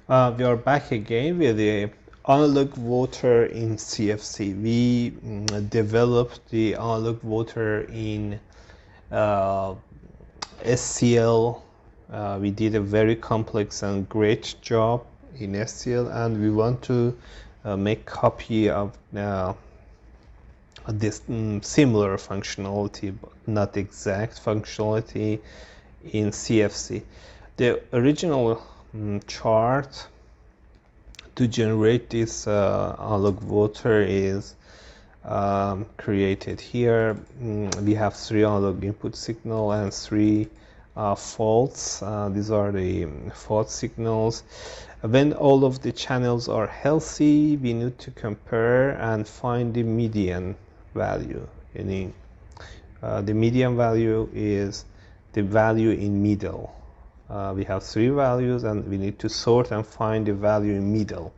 We are back again with the analog voter in CFC. We developed the analog voter in SCL. We did a very complex and great job in SCL, and we want to make copy of this similar functionality, but not exact functionality in CFC. The original chart to generate this analog voter is created here. We have 3 analog input signal and 3 faults. These are the fault signals. When all of the channels are healthy, we need to compare and find the median value. Meaning, the median value is the value in middle. We have 3 values and we need to sort and find the value in middle.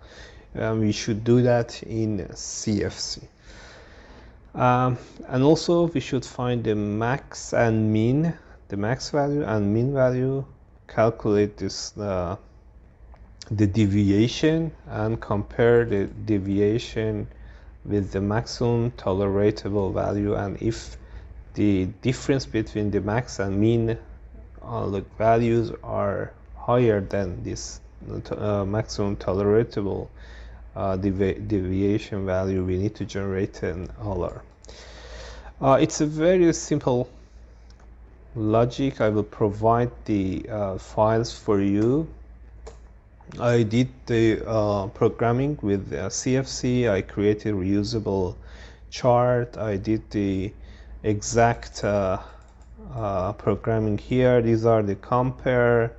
We should do that in CFC. And also we should find the max and min, the max value and min value, calculate this the deviation and compare the deviation with the maximum tolerable value, and if the difference between the max and min values are higher than this maximum tolerable deviation value, we need to generate an LR. It's a very simple logic. I will provide the files for you. I did the programming with CFC. I created reusable chart. I did the exact programming here. These are the compare.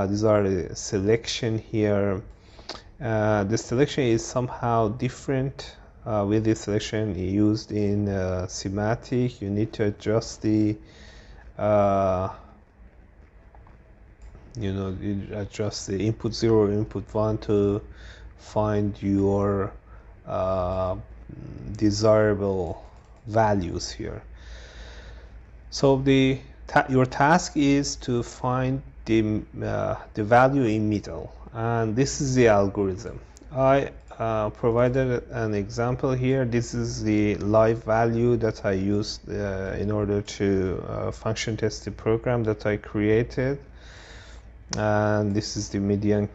These are the selection here. The selection is somehow different with the selection used in schematic. You need to adjust the you adjust the input 0 input 1 to find your desirable values here. So your task is to find the value in middle, and this is the algorithm. I provided an example here. This is the live value that I used in order to function test the program that I created, and this is the median.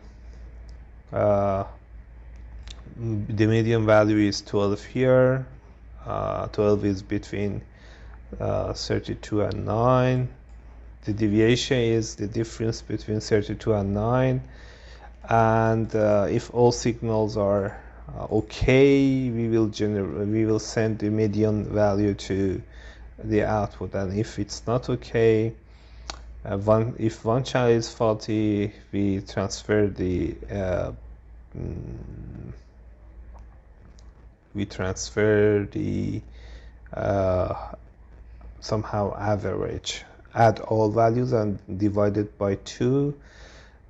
The median value is 12 here. 12 is between 32 and 9. The deviation is the difference between 32 and 9, and if all signals are okay, we will send the median value to the output, and if it's not okay, if one channel is faulty, we transfer the somehow average, add all values and divide it by 2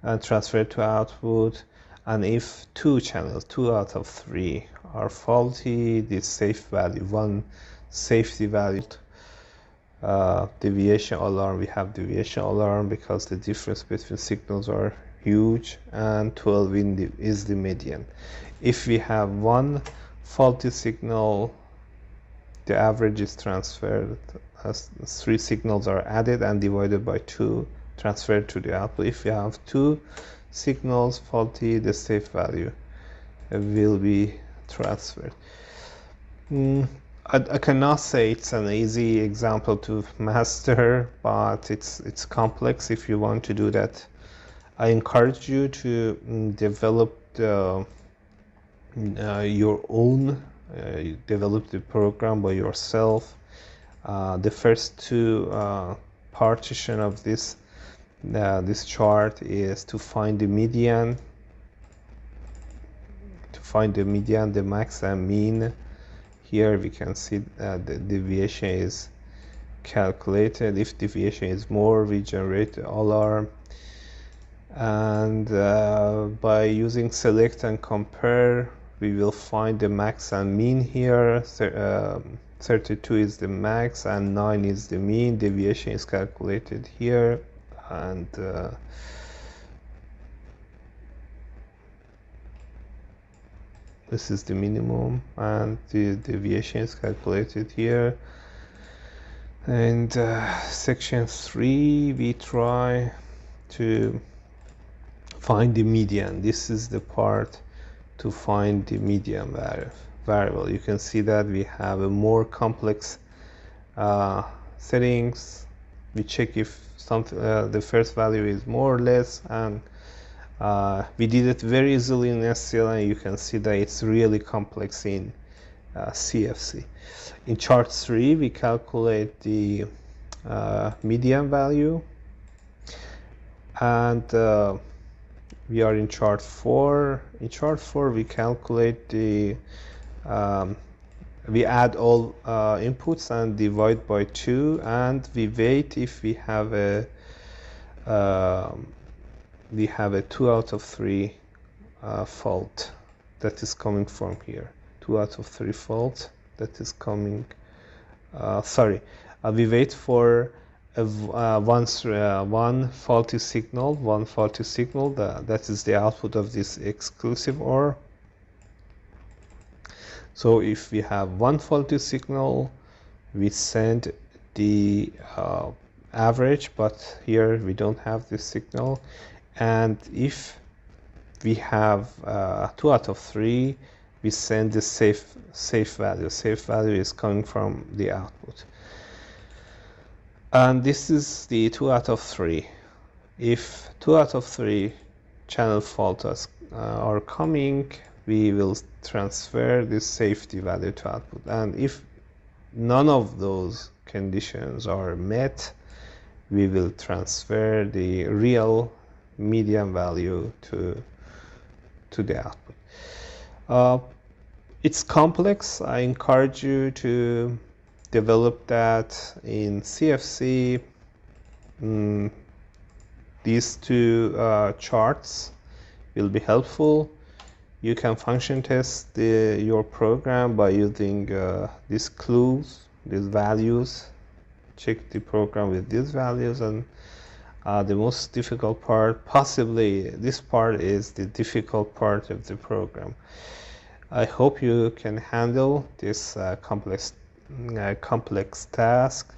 and transfer to output. And if 2 channels, 2 out of 3 are faulty, the safe value, one safety value, deviation alarm, we have deviation alarm because the difference between signals are huge, and 12 is the median. If we have 1 faulty signal, the average is transferred as 3 signals are added and divided by 2, transferred to the output. If you have 2 signals faulty, the safe value will be transferred. I cannot say it's an easy example to master, but it's complex. If you want to do that, I encourage you to develop your own, develop the program by yourself. The first 2 partition of this chart is to find the median, the max and mean. Here we can see the deviation is calculated. If deviation is more, we generate the alarm, and by using select and compare, we will find the max and mean here. 32 is the max and 9 is the mean. Deviation is calculated here, and This is the minimum, and the deviation is calculated here. And section 3, we try to find the median. This is the part to find the median variable. You can see that we have a more complex settings. We check if something the first value is more or less, and we did it very easily in SCL, and you can see that it's really complex in CFC. In chart 3, we calculate the median value, and we are in chart 4. In chart 4, we calculate the we add all inputs and divide by 2, and we wait if we have a 2 out of 3 fault that is coming from here. 2 out of 3 fault that is coming. We wait for one faulty signal. That is the output of this exclusive OR. So if we have one faulty signal, we send the average, but here we don't have this signal. And if we have 2 out of 3, we send the safe value. Safe value is coming from the output. And this is the 2 out of 3. If 2 out of 3 channel faults are coming, we will transfer this safety value to output. And if none of those conditions are met, we will transfer the real median value to the output. It's complex. I encourage you to develop that in CFC. These two charts will be helpful. You can function test your program by using these clues, these values. Check the program with these values, and the most difficult part, possibly this part, is the difficult part of the program. I hope you can handle this complex task.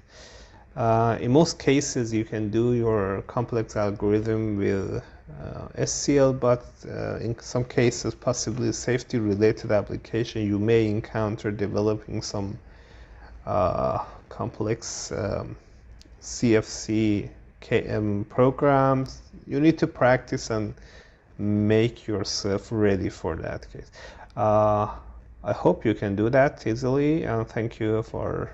In most cases, you can do your complex algorithm with SCL, but in some cases, possibly safety-related application, you may encounter developing some complex CFC programs. You need to practice and make yourself ready for that case. I hope you can do that easily, and thank you for